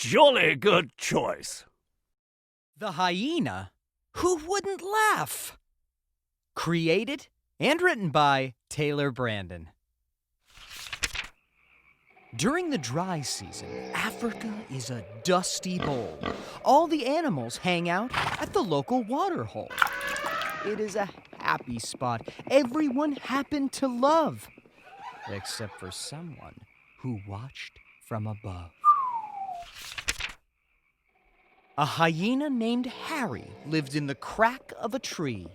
jolly good choice. The Hyena? Who wouldn't laugh? Created and written by Taylor Brandon. During the dry season, Africa is a dusty bowl. All the animals hang out at the local water hole. It is a happy spot everyone happened to love, except for someone who watched from above. A hyena named Harry lived in the crack of a tree.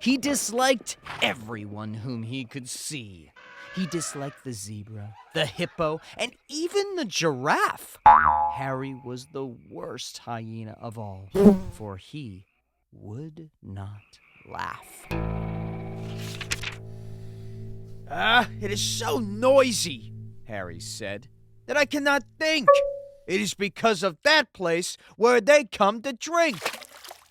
He disliked everyone whom he could see. He disliked the zebra, the hippo, and even the giraffe. Harry was the worst hyena of all, for he would not laugh. It is so noisy, Harry said, that I cannot think. It is because of that place where they come to drink.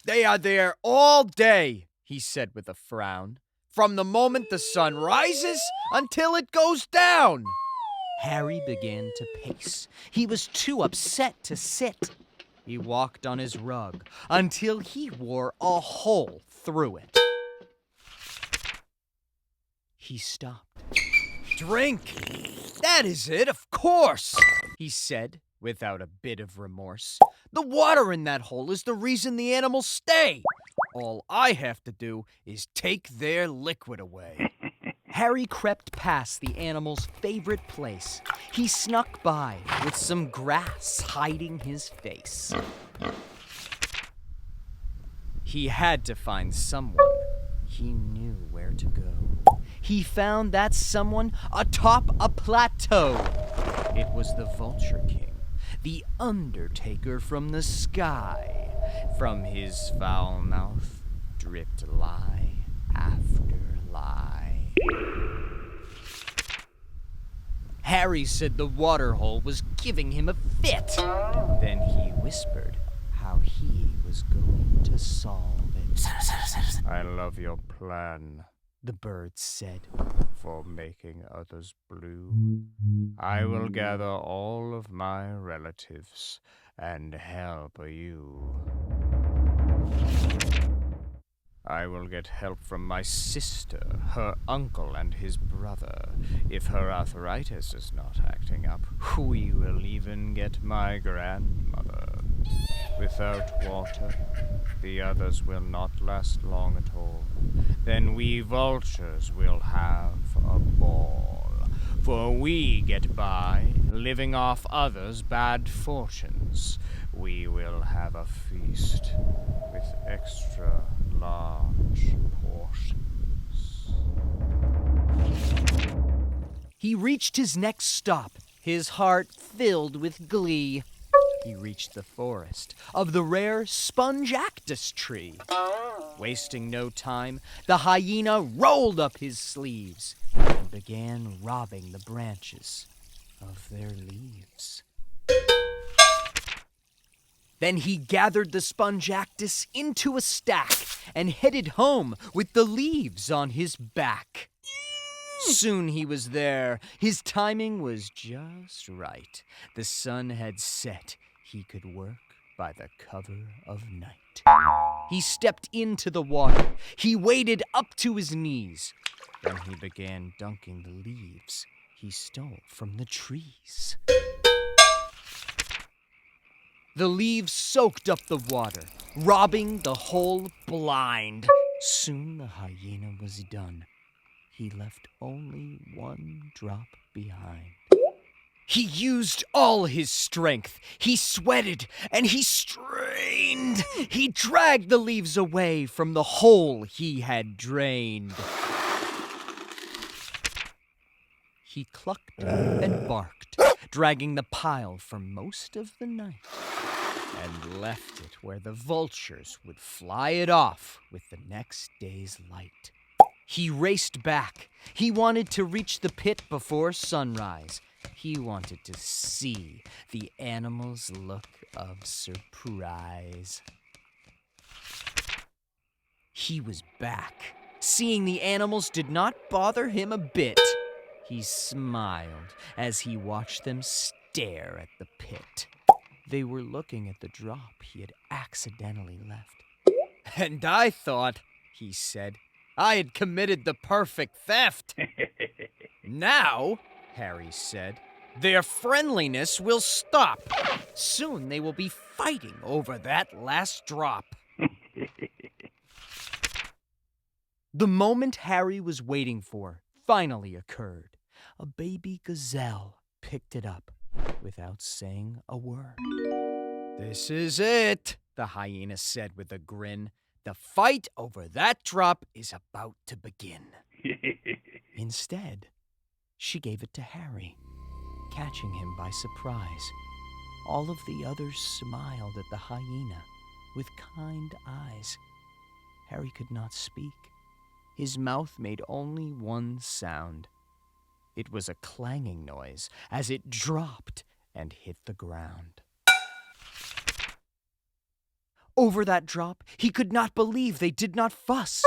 They are there all day, he said with a frown, from the moment the sun rises until it goes down. Harry began to pace. He was too upset to sit. He walked on his rug until he wore a hole through it. He stopped. Drink! That is it, of course, he said without a bit of remorse. The water in that hole is the reason the animals stay. All I have to do is take their liquid away. Harry crept past the animal's favorite place. He snuck by with some grass hiding his face. He had to find someone. He knew where to go. He found that someone atop a plateau. It was the Vulture King, the Undertaker from the sky. From his foul mouth dripped lie after lie. Harry said the waterhole was giving him a fit. Then he whispered how he was going to solve it. I love your plan, the bird said, for making others blue. I will gather all of my relatives and help you. I will get help from my sister, her uncle, and his brother. If her arthritis is not acting up, we will even get my grandmother. Without water, the others will not last long at all. Then we vultures will have a ball, for we get by living off others' bad fortunes. We will have a feast with extra large portions. He reached his next stop, his heart filled with glee. He reached the forest of the rare spongeactus tree. Wasting no time, the hyena rolled up his sleeves and began robbing the branches of their leaves. Then he gathered the spongeactus into a stack and headed home with the leaves on his back. Soon he was there. His timing was just right. The sun had set. He could work by the cover of night. He stepped into the water. He waded up to his knees. Then he began dunking the leaves he stole from the trees. The leaves soaked up the water, robbing the hole blind. Soon the hyena was done. He left only one drop behind. He used all his strength. He sweated and he strained. He dragged the leaves away from the hole he had drained. He clucked and barked, dragging the pile for most of the night, and left it where the vultures would fly it off with the next day's light. He raced back. He wanted to reach the pit before sunrise. He wanted to see the animals' look of surprise. He was back. Seeing the animals did not bother him a bit. He smiled as he watched them stare at the pit. They were looking at the drop he had accidentally left. And I thought, he said, I had committed the perfect theft. Now, Harry said, their friendliness will stop. Soon they will be fighting over that last drop. The moment Harry was waiting for finally occurred. A baby gazelle picked it up without saying a word. This is it, the hyena said with a grin. The fight over that drop is about to begin. Instead, she gave it to Harry, catching him by surprise. All of the others smiled at the hyena with kind eyes. Harry could not speak. His mouth made only one sound. It was a clanging noise as it dropped and hit the ground. Over that drop, he could not believe they did not fuss.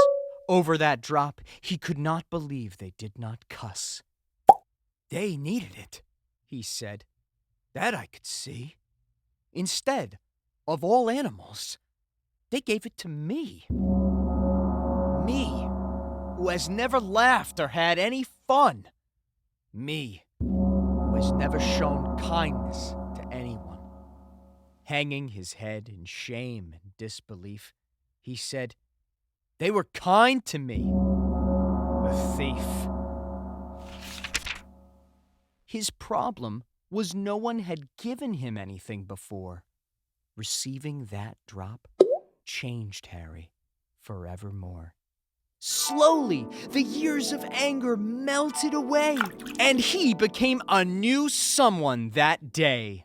Over that drop, he could not believe they did not cuss. They needed it, he said. That I could see. Instead of all animals, they gave it to me. Me, who has never laughed or had any fun. Me, who has never shown kindness to anyone. Hanging his head in shame and disbelief, he said, they were kind to me. The thief. His problem was no one had given him anything before. Receiving that drop changed Harry forevermore. Slowly, the years of anger melted away, and he became a new someone that day.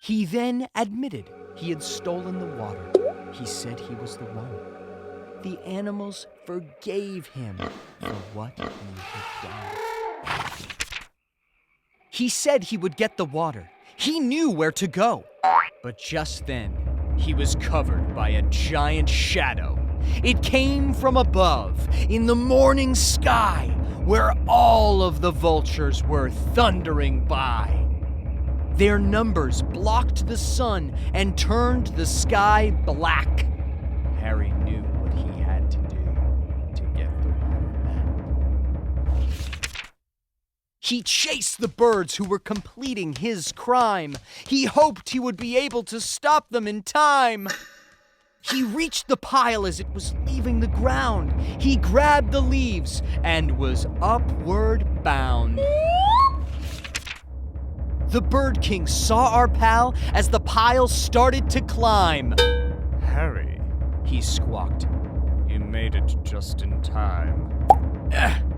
He then admitted he had stolen the water. He said he was the one. The animals forgave him for what he had done. He said he would get the water. He knew where to go. But just then, he was covered by a giant shadow. It came from above, in the morning sky, where all of the vultures were thundering by. Their numbers blocked the sun and turned the sky black. Harry knew what he had to do to get the water back. He chased the birds who were completing his crime. He hoped he would be able to stop them in time. He reached the pile as it was leaving the ground. He grabbed the leaves and was upward bound. The Bird King saw our pal as the pile started to climb. Harry, he squawked. You made it just in time.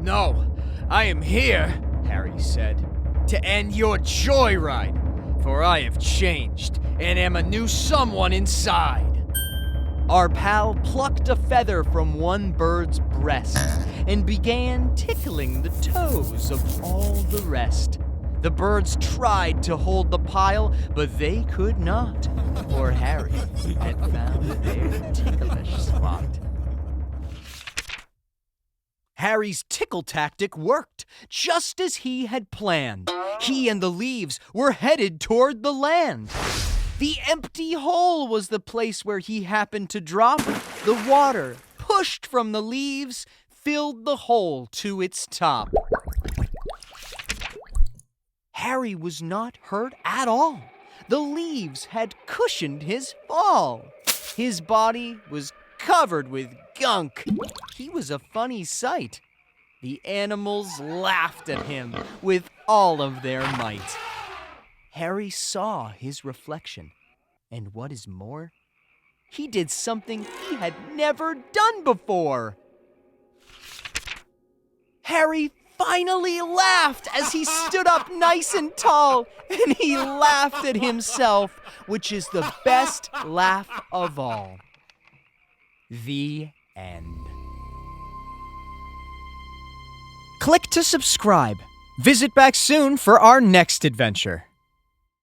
No, I am here, Harry said, to end your joyride, for I have changed and am a new someone inside. Our pal plucked a feather from one bird's breast and began tickling the toes of all the rest. The birds tried to hold the pile, but they could not, for Harry had found their ticklish spot. Harry's tickle tactic worked, just as he had planned. He and the leaves were headed toward the land. The empty hole was the place where he happened to drop. The water, pushed from the leaves, filled the hole to its top. Harry was not hurt at all. The leaves had cushioned his fall. His body was covered with gunk. He was a funny sight. The animals laughed at him with all of their might. Harry saw his reflection, and what is more, he did something he had never done before. Harry finally laughed as he stood up nice and tall, and he laughed at himself, which is the best laugh of all. The end. Click to subscribe. Visit back soon for our next adventure.